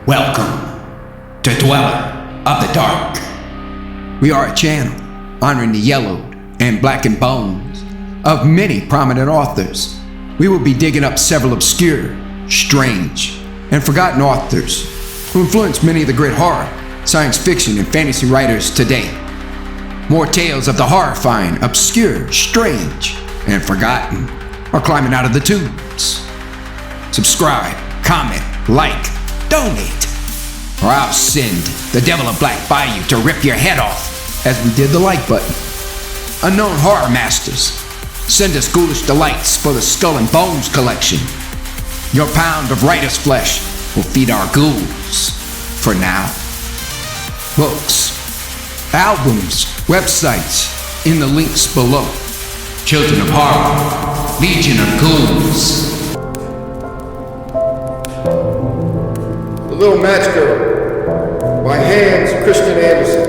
Welcome to Dweller of the Dark. We are a channel honoring the yellowed and blackened bones of many prominent authors. We will be digging up several obscure, strange, and forgotten authors who influenced many of the great horror, science fiction, and fantasy writers today. More tales of the horrifying, obscure, strange, and forgotten are climbing out of the tubes. Subscribe, comment, like, donate, or I'll send the devil of black by you to rip your head off, as we did the like button. Unknown horror masters, send us ghoulish delights for the Skull and Bones collection. Your pound of writer's flesh will feed our ghouls for now. Books, albums, websites, in the links below. Children of Horror, Legion of Ghouls. The Little Match Girl by Hans Christian Andersen.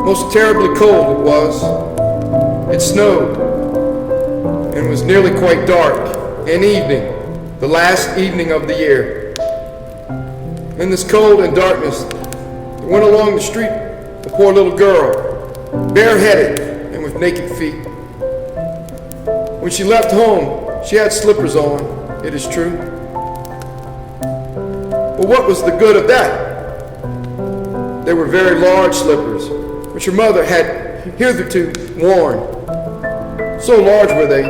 Most terribly cold it was. It snowed and was nearly quite dark. An evening, the last evening of the year. In this cold and darkness, there went along the street a poor little girl, bareheaded and with naked feet. When she left home, she had slippers on, it is true. But what was the good of that? They were very large slippers, which her mother had hitherto worn. So large were they,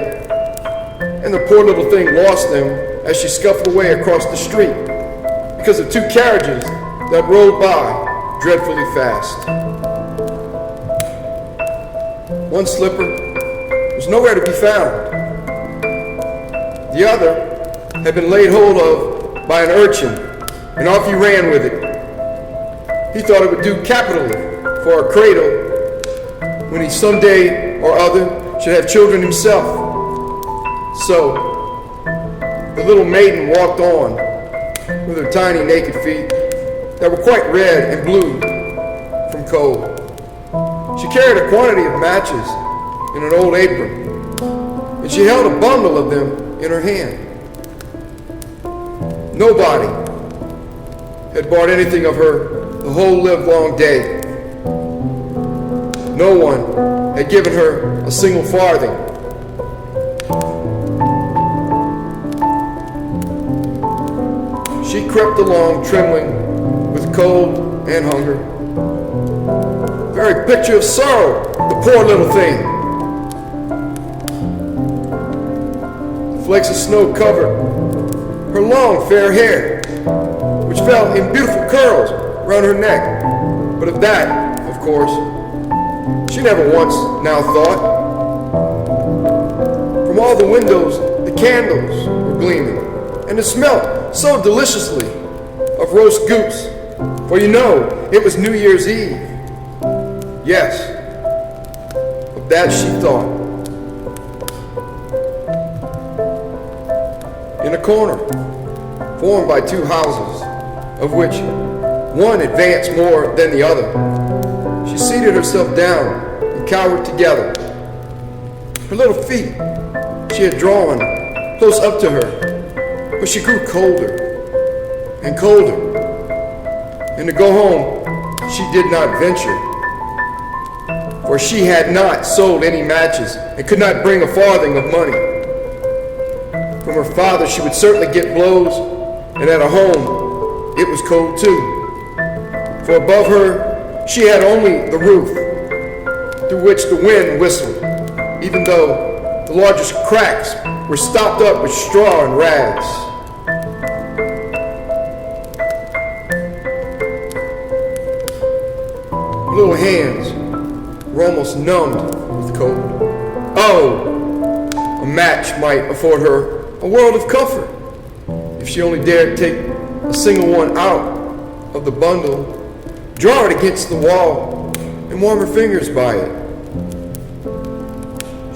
and the poor little thing lost them as she scuffled away across the street because of two carriages that rolled by dreadfully fast. One slipper was nowhere to be found. The other had been laid hold of by an urchin, and off he ran with it. He thought it would do capitally for a cradle when he someday or other should have children himself. So, the little maiden walked on with her tiny naked feet that were quite red and blue from cold. She carried a quantity of matches in an old apron, and she held a bundle of them in her hand. Nobody had bought anything of her the whole livelong day. No one had given her a single farthing. She crept along trembling with cold and hunger. Very picture of sorrow, the poor little thing. Flakes of snow covered her long fair hair, which fell in beautiful curls around her neck. But of that, of course, she never once now thought. From all the windows, the candles were gleaming, and it smelt so deliciously of roast goose, for you know it was New Year's Eve. Yes, of that she thought. In a corner, formed by two houses, of which one advanced more than the other, she seated herself down and cowered together. Her little feet she had drawn close up to her, but she grew colder and colder, and to go home she did not venture, for she had not sold any matches and could not bring a farthing of money. From her father she would certainly get blows, and at her home it was cold too. For above her she had only the roof, through which the wind whistled, even though the largest cracks were stopped up with straw and rags. Her little hands were almost numbed with cold. Oh, a match might afford her a world of comfort if she only dared take a single one out of the bundle, draw it against the wall, and warm her fingers by it.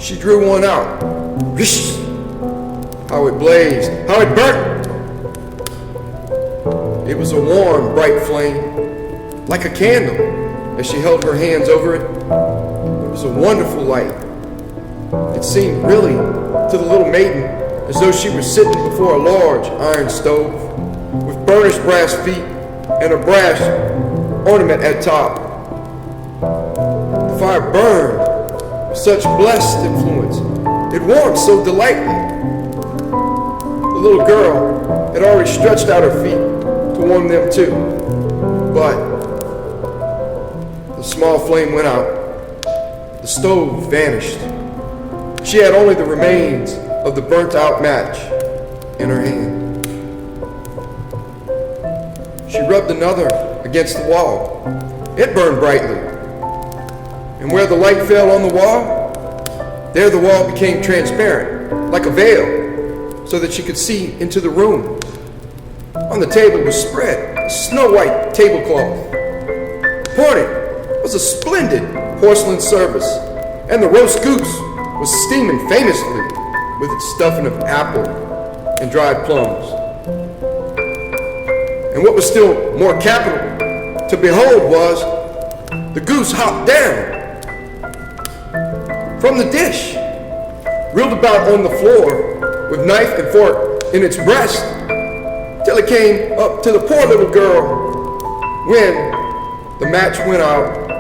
She drew one out. Whoosh! How it blazed, how it burnt! It was a warm, bright flame, like a candle, as she held her hands over it. It was a wonderful light. It seemed really to the little maiden as though she was sitting before a large iron stove with burnished brass feet and a brass ornament at top. The fire burned with such blessed influence. It warmed so delightfully. The little girl had already stretched out her feet to warm them too, but the small flame went out. The stove vanished. She had only the remains of the burnt out match in her hand. She rubbed another against the wall. It burned brightly. And where the light fell on the wall, there the wall became transparent, like a veil, so that she could see into the room. On the table was spread a snow-white tablecloth. Upon it was a splendid porcelain service, and the roast goose was steaming famously with its stuffing of apple and dried plums. And what was still more capital to behold was the goose hopped down from the dish, reeled about on the floor with knife and fork in its breast, till it came up to the poor little girl, when the match went out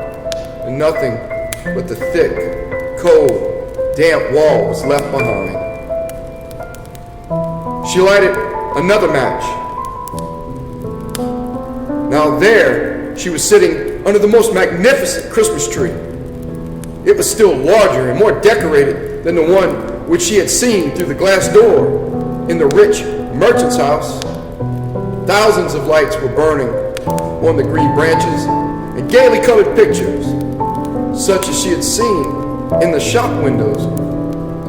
and nothing but the thick, cold, damp wall was left behind. She lighted another match. Now there she was sitting under the most magnificent Christmas tree. It was still larger and more decorated than the one which she had seen through the glass door in the rich merchant's house. Thousands of lights were burning on the green branches, and gaily colored pictures, such as she had seen in the shop windows,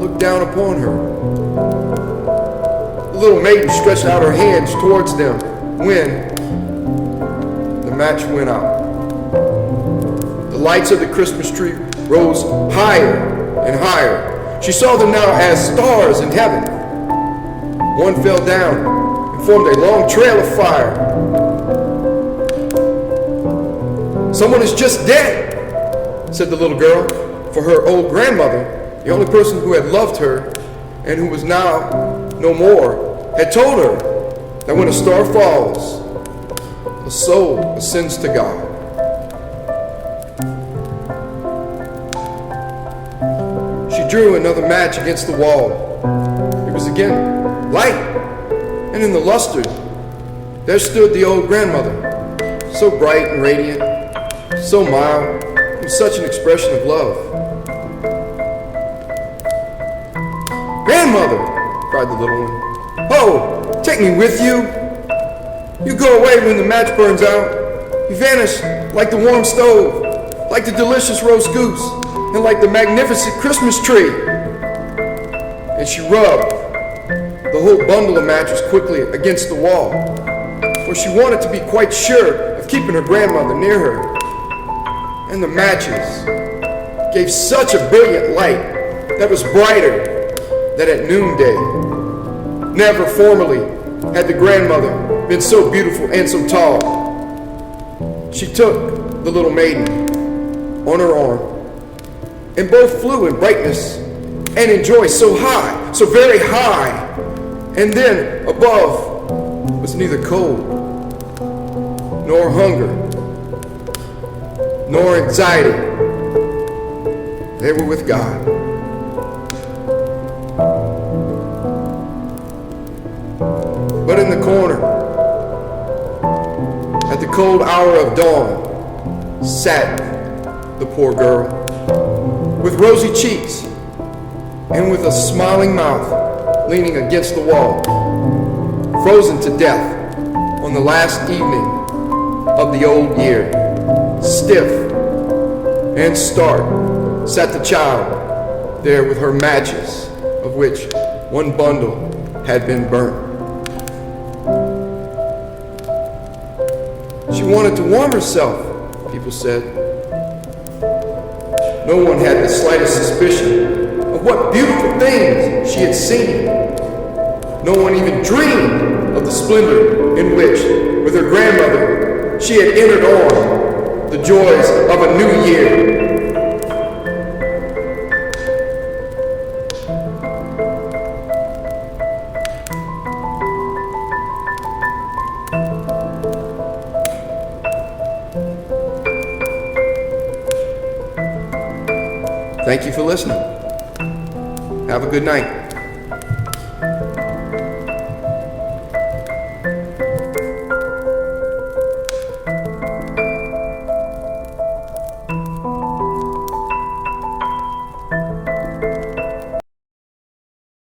looked down upon her. The little maiden stretched out her hands towards them when the match went out. The lights of the Christmas tree rose higher and higher. She saw them now as stars in heaven. One fell down and formed a long trail of fire. "Someone is just dead," said the little girl, for her old grandmother, the only person who had loved her and who was now no more, had told her that when a star falls, a soul ascends to God. She drew another match against the wall. It was again light, and in the luster, there stood the old grandmother, so bright and radiant, so mild, with such an expression of love. "Grandmother," cried the little one, "oh, take me with you. You go away when the match burns out. You vanish like the warm stove, like the delicious roast goose, and like the magnificent Christmas tree." And she rubbed the whole bundle of matches quickly against the wall, for she wanted to be quite sure of keeping her grandmother near her. And the matches gave such a brilliant light that was brighter than at noonday. Never formerly had the grandmother been so beautiful and so tall. She took the little maiden on her arm, and both flew in brightness and in joy so high, so very high, and then above was neither cold, nor hunger, nor anxiety. They were with God. But in the corner, at the cold hour of dawn, sat the poor girl, with rosy cheeks and with a smiling mouth, leaning against the wall, frozen to death on the last evening of the old year. Stiff and stark sat the child there with her matches, of which one bundle had been burnt. She wanted to warm herself, people said. No one had the slightest suspicion of what beautiful things she had seen. No one even dreamed of the splendor in which, with her grandmother, she had entered on the joys of a new year. Thank you for listening. Have a good night.